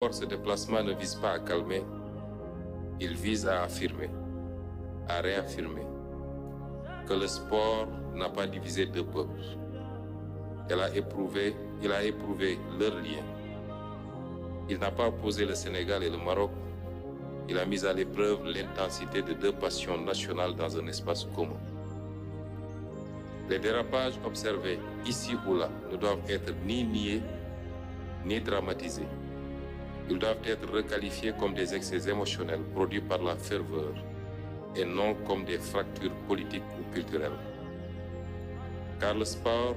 Or, ce déplacement ne vise pas à calmer, il vise à affirmer, à réaffirmer que le sport n'a pas divisé deux peuples. Il a éprouvé leur lien. Il n'a pas opposé le Sénégal et le Maroc. Il a mis à l'épreuve l'intensité de deux passions nationales dans un espace commun. Les dérapages observés ici ou là ne doivent être ni niés ni dramatisés. Ils doivent être requalifiés comme des excès émotionnels produits par la ferveur et non comme des fractures politiques ou culturelles. Car le sport,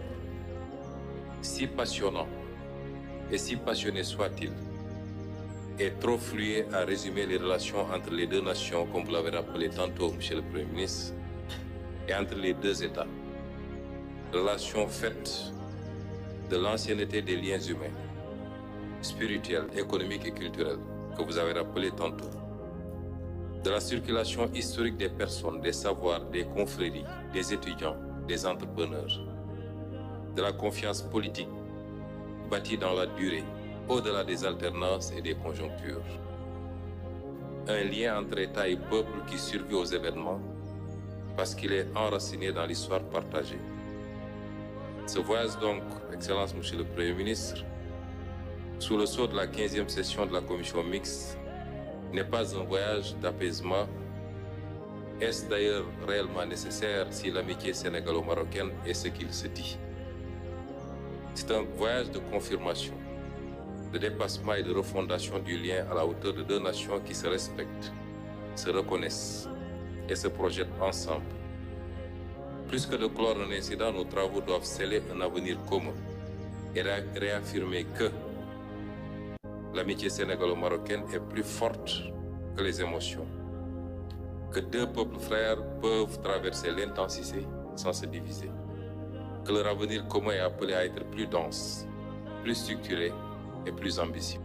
si passionnant et si passionné soit-il, est trop fluide à résumer les relations entre les deux nations, comme vous l'avez rappelé tantôt, Monsieur le Premier ministre, et entre les deux États. Relations faites de l'ancienneté des liens humains, spirituels, économiques et culturels, que vous avez rappelé tantôt. De la circulation historique des personnes, des savoirs, des confréries, des étudiants, des entrepreneurs. De la confiance politique bâtie dans la durée, au-delà des alternances et des conjonctures. Un lien entre État et peuple qui survit aux événements parce qu'il est enraciné dans l'histoire partagée. Ce voyage donc, Excellence Monsieur le Premier ministre, sous le sceau de la 15e session de la commission mixte, n'est pas un voyage d'apaisement. Est-ce d'ailleurs réellement nécessaire si l'amitié sénégalo-marocaine est ce qu'il se dit? C'est un voyage de confirmation, de dépassement et de refondation du lien à la hauteur de deux nations qui se respectent, se reconnaissent et se projettent ensemble. Plus que de clore un incident, nos travaux doivent sceller un avenir commun et réaffirmer que l'amitié sénégalo-marocaine est plus forte que les émotions, que deux peuples frères peuvent traverser l'intensité sans se diviser, que leur avenir commun est appelé à être plus dense, plus structuré et plus ambitieux.